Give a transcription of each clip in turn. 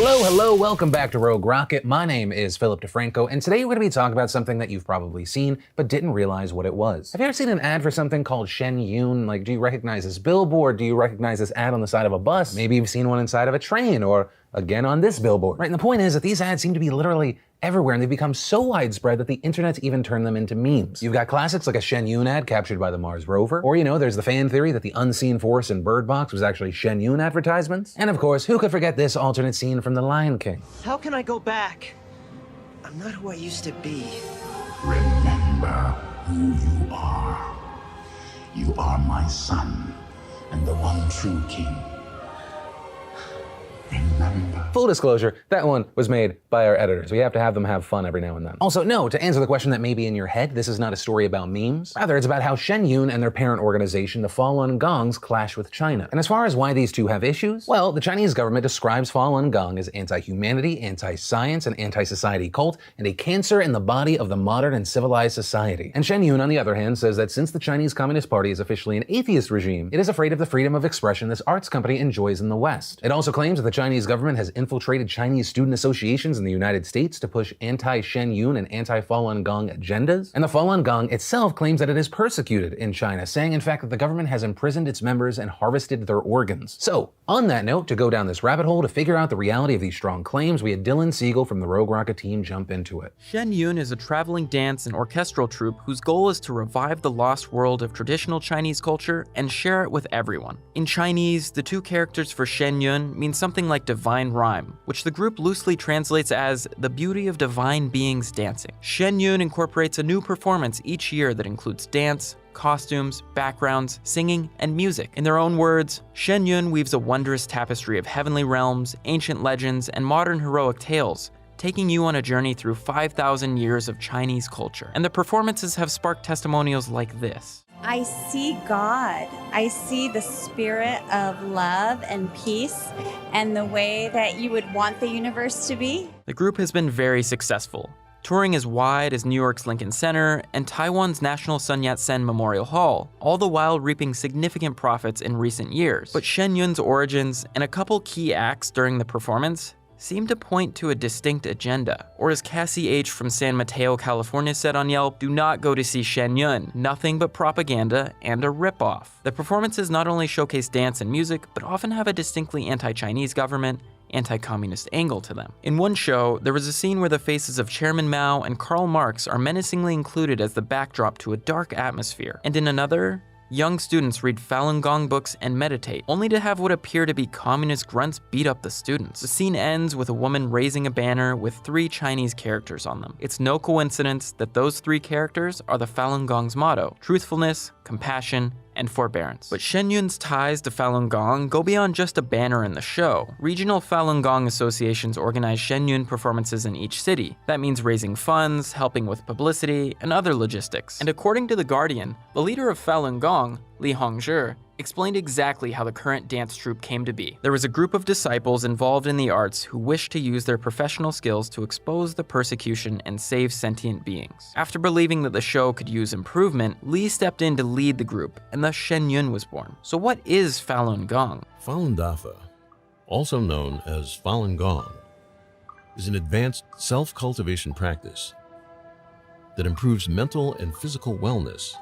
Hello, welcome back to Rogue Rocket. My name is Philip DeFranco, and today we're going to be talking about something that you've probably seen, but didn't realize what it was. Have you ever seen an ad for something called Shen Yun? Like, do you recognize this billboard? Do you recognize this ad on the side of a bus? Maybe you've seen one inside of a train, or again on this billboard. Right, and the point is that these ads seem to be literally everywhere, and they've become so widespread that the internet's even turned them into memes. You've got classics like a Shen Yun ad captured by the Mars rover, or there's the fan theory that the unseen force in Bird Box was actually Shen Yun advertisements. And of course, who could forget this alternate scene from The Lion King? How can I go back? I'm not who I used to be. Remember who you are. You are my son, and the one true king. Remember. Full disclosure, that one was made by our editors. We have to have them have fun every now and then. Also, no, to answer the question that may be in your head, this is not a story about memes. Rather, it's about how Shen Yun and their parent organization, the Falun Gongs, clash with China. And as far as why these two have issues, well, the Chinese government describes Falun Gong as anti-humanity, anti-science, an anti-society cult, and a cancer in the body of the modern and civilized society. And Shen Yun, on the other hand, says that since the Chinese Communist Party is officially an atheist regime, it is afraid of the freedom of expression this arts company enjoys in the West. It also claims that the Chinese government has infiltrated Chinese student associations in the United States to push anti-Shen Yun and anti-Falun Gong agendas. And the Falun Gong itself claims that it is persecuted in China, saying in fact that the government has imprisoned its members and harvested their organs. So, on that note, to go down this rabbit hole to figure out the reality of these strong claims, we had Dylan Siegel from the Rogue Rocket team jump into it. Shen Yun is a traveling dance and orchestral troupe whose goal is to revive the lost world of traditional Chinese culture and share it with everyone. In Chinese, the two characters for Shen Yun mean something like divine rhyme, which the group loosely translates as the beauty of divine beings dancing. Shen Yun incorporates a new performance each year that includes dance, costumes, backgrounds, singing, and music. In their own words, Shen Yun weaves a wondrous tapestry of heavenly realms, ancient legends, and modern heroic tales, taking you on a journey through 5,000 years of Chinese culture. And the performances have sparked testimonials like this. I see God. I see the spirit of love and peace and the way that you would want the universe to be. The group has been very successful, touring as wide as New York's Lincoln Center and Taiwan's National Sun Yat-sen Memorial Hall, all the while reaping significant profits in recent years. But Shen Yun's origins and a couple key acts during the performance seem to point to a distinct agenda. Or as Cassie H. from San Mateo, California said on Yelp, do not go to see Shen Yun, nothing but propaganda and a ripoff. The performances not only showcase dance and music, but often have a distinctly anti-Chinese government, anti-communist angle to them. In one show, there was a scene where the faces of Chairman Mao and Karl Marx are menacingly included as the backdrop to a dark atmosphere. And in another, young students read Falun Gong books and meditate, only to have what appear to be communist grunts beat up the students. The scene ends with a woman raising a banner with 3 Chinese characters on them. It's no coincidence that those 3 characters are the Falun Gong's motto: truthfulness, compassion, and forbearance. But Shen Yun's ties to Falun Gong go beyond just a banner in the show. Regional Falun Gong associations organize Shen Yun performances in each city. That means raising funds, helping with publicity, and other logistics. And according to The Guardian, the leader of Falun Gong, Li Hongzhi, explained exactly how the current dance troupe came to be. There was a group of disciples involved in the arts who wished to use their professional skills to expose the persecution and save sentient beings. After believing that the show could use improvement, Li stepped in to lead the group, and thus Shen Yun was born. So what is Falun Gong? Falun Dafa, also known as Falun Gong, is an advanced self-cultivation practice that improves mental and physical wellness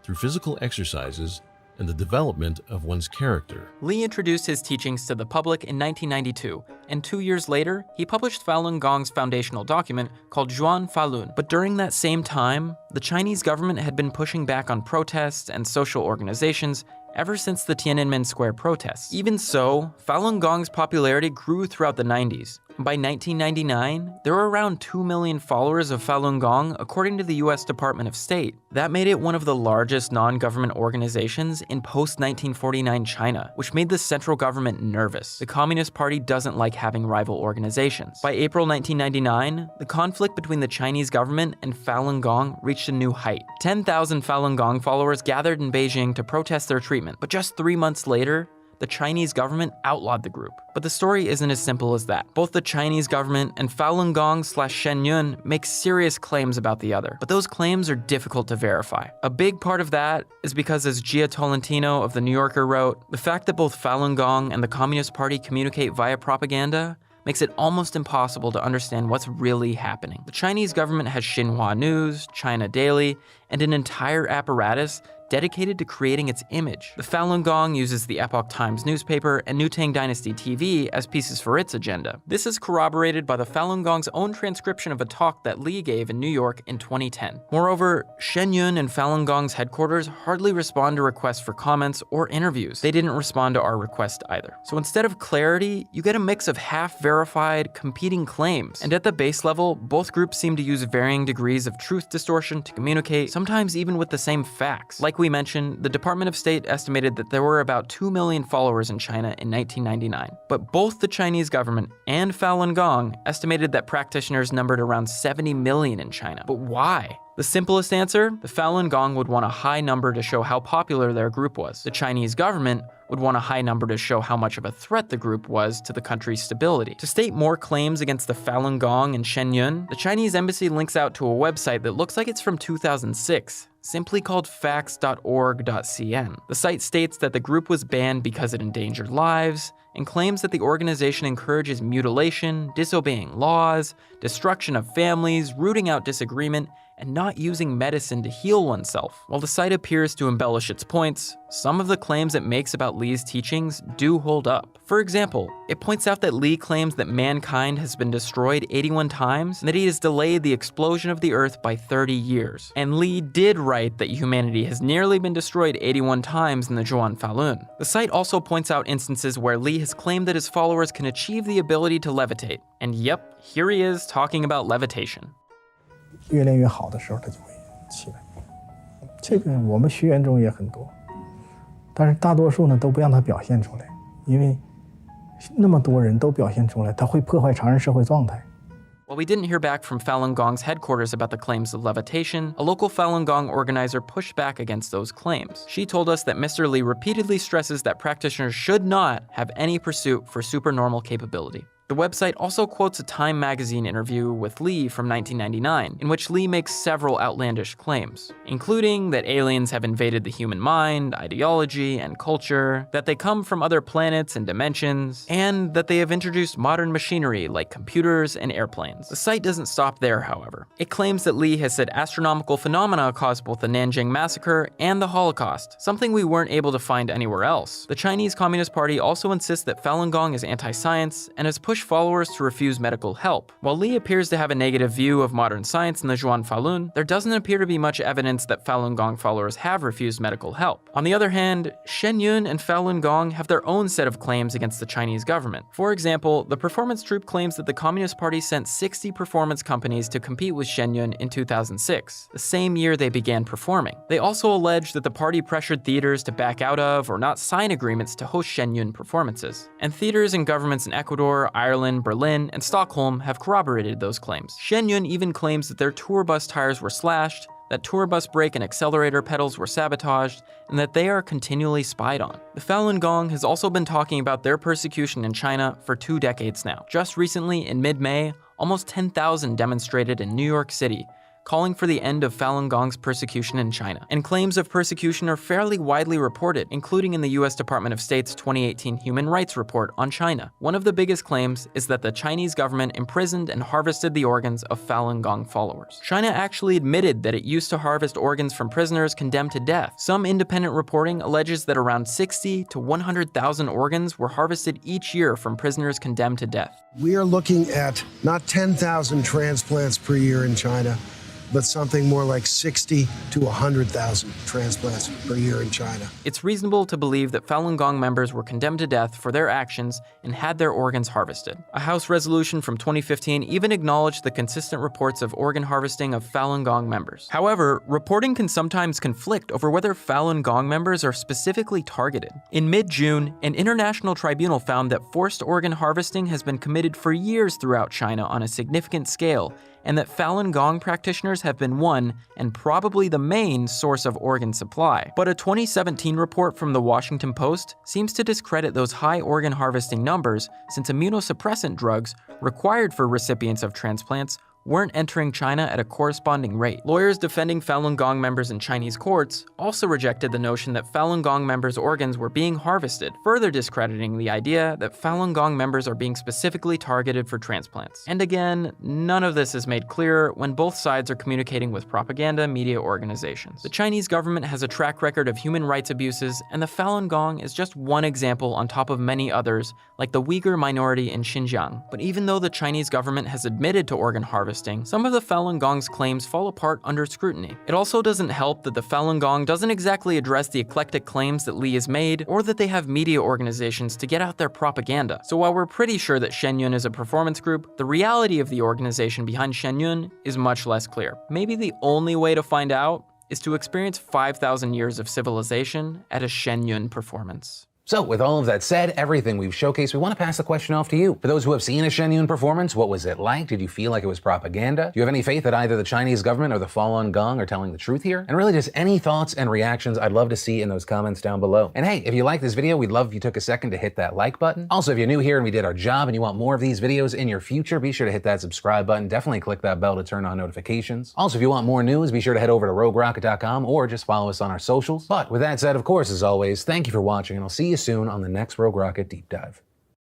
through physical exercises and the development of one's character. Li introduced his teachings to the public in 1992, and 2 years later, he published Falun Gong's foundational document called Zhuan Falun. But during that same time, the Chinese government had been pushing back on protests and social organizations ever since the Tiananmen Square protests. Even so, Falun Gong's popularity grew throughout the 90s. By 1999, there were around 2 million followers of Falun Gong, according to the US Department of State. That made it one of the largest non-government organizations in post-1949 China, which made the central government nervous. The Communist Party doesn't like having rival organizations. By April 1999, the conflict between the Chinese government and Falun Gong reached a new height. 10,000 Falun Gong followers gathered in Beijing to protest their treatment, but just 3 months later, the Chinese government outlawed the group. But the story isn't as simple as that. Both the Chinese government and Falun Gong/Shen Yun make serious claims about the other, but those claims are difficult to verify. A big part of that is because, as Gia Tolentino of The New Yorker wrote, the fact that both Falun Gong and the Communist Party communicate via propaganda makes it almost impossible to understand what's really happening. The Chinese government has Xinhua News, China Daily, and an entire apparatus dedicated to creating its image. The Falun Gong uses the Epoch Times newspaper and New Tang Dynasty TV as pieces for its agenda. This is corroborated by the Falun Gong's own transcription of a talk that Li gave in New York in 2010. Moreover, Shen Yun and Falun Gong's headquarters hardly respond to requests for comments or interviews. They didn't respond to our request either. So instead of clarity, you get a mix of half-verified, competing claims. And at the base level, both groups seem to use varying degrees of truth distortion to communicate, sometimes even with the same facts. Like we mentioned, the Department of State estimated that there were about 2 million followers in China in 1999. But both the Chinese government and Falun Gong estimated that practitioners numbered around 70 million in China. But why? The simplest answer, the Falun Gong would want a high number to show how popular their group was. The Chinese government would want a high number to show how much of a threat the group was to the country's stability. To state more claims against the Falun Gong and Shen Yun, the Chinese embassy links out to a website that looks like it's from 2006, simply called facts.org.cn. The site states that the group was banned because it endangered lives, and claims that the organization encourages mutilation, disobeying laws, destruction of families, rooting out disagreement, and not using medicine to heal oneself. While the site appears to embellish its points, some of the claims it makes about Li's teachings do hold up. For example, it points out that Li claims that mankind has been destroyed 81 times and that he has delayed the explosion of the Earth by 30 years. And Li did write that humanity has nearly been destroyed 81 times in the Zhuan Falun. The site also points out instances where Li has claimed that his followers can achieve the ability to levitate. And yep, here he is talking about levitation. 越练越好的时候，他就会起来。这个我们学员中也很多，但是大多数呢都不让他表现出来，因为那么多人都表现出来，他会破坏常人社会状态。 While we didn't hear back from Falun Gong's headquarters about the claims of levitation, a local Falun Gong organizer pushed back against those claims. She told us that Mr. Li repeatedly stresses that practitioners should not have any pursuit for supernormal capability. The website also quotes a Time magazine interview with Li from 1999, in which Li makes several outlandish claims, including that aliens have invaded the human mind, ideology, and culture, that they come from other planets and dimensions, and that they have introduced modern machinery like computers and airplanes. The site doesn't stop there, however. It claims that Li has said astronomical phenomena caused both the Nanjing Massacre and the Holocaust, something we weren't able to find anywhere else. The Chinese Communist Party also insists that Falun Gong is anti-science and has pushed followers to refuse medical help. While Li appears to have a negative view of modern science in the Zhuan Falun, there doesn't appear to be much evidence that Falun Gong followers have refused medical help. On the other hand, Shen Yun and Falun Gong have their own set of claims against the Chinese government. For example, the Performance Troop claims that the Communist Party sent 60 performance companies to compete with Shen Yun in 2006, the same year they began performing. They also allege that the party pressured theaters to back out of or not sign agreements to host Shen Yun performances. And theaters and governments in Ecuador, Ireland, Berlin, and Stockholm have corroborated those claims. Shen Yun even claims that their tour bus tires were slashed, that tour bus brake and accelerator pedals were sabotaged, and that they are continually spied on. The Falun Gong has also been talking about their persecution in China for 2 decades now. Just recently, in mid-May, almost 10,000 demonstrated in New York City, calling for the end of Falun Gong's persecution in China. And claims of persecution are fairly widely reported, including in the US Department of State's 2018 Human Rights Report on China. One of the biggest claims is that the Chinese government imprisoned and harvested the organs of Falun Gong followers. China actually admitted that it used to harvest organs from prisoners condemned to death. Some independent reporting alleges that around 60 to 100,000 organs were harvested each year from prisoners condemned to death. We are looking at not 10,000 transplants per year in China, but something more like 60 to 100,000 transplants per year in China. It's reasonable to believe that Falun Gong members were condemned to death for their actions and had their organs harvested. A House resolution from 2015 even acknowledged the consistent reports of organ harvesting of Falun Gong members. However, reporting can sometimes conflict over whether Falun Gong members are specifically targeted. In mid-June, an international tribunal found that forced organ harvesting has been committed for years throughout China on a significant scale, and that Falun Gong practitioners have been one, and probably the main, source of organ supply. But a 2017 report from the Washington Post seems to discredit those high organ harvesting numbers, since immunosuppressant drugs required for recipients of transplants weren't entering China at a corresponding rate. Lawyers defending Falun Gong members in Chinese courts also rejected the notion that Falun Gong members' organs were being harvested, further discrediting the idea that Falun Gong members are being specifically targeted for transplants. And again, none of this is made clear when both sides are communicating with propaganda media organizations. The Chinese government has a track record of human rights abuses, and the Falun Gong is just one example on top of many others, like the Uyghur minority in Xinjiang. But even though the Chinese government has admitted to organ harvesting, some of the Falun Gong's claims fall apart under scrutiny. It also doesn't help that the Falun Gong doesn't exactly address the eclectic claims that Li has made, or that they have media organizations to get out their propaganda. So while we're pretty sure that Shen Yun is a performance group, the reality of the organization behind Shen Yun is much less clear. Maybe the only way to find out is to experience 5,000 years of civilization at a Shen Yun performance. So, with all of that said, everything we've showcased, we want to pass the question off to you. For those who have seen a Shen Yun performance, what was it like? Did you feel like it was propaganda? Do you have any faith that either the Chinese government or the Falun Gong are telling the truth here? And really just any thoughts and reactions I'd love to see in those comments down below. And hey, if you like this video, we'd love if you took a second to hit that like button. Also, if you're new here and we did our job and you want more of these videos in your future, be sure to hit that subscribe button. Definitely click that bell to turn on notifications. Also, if you want more news, be sure to head over to roguerocket.com or just follow us on our socials. But with that said, of course, as always, thank you for watching and I'll see you soon on the next Rogue Rocket Deep Dive.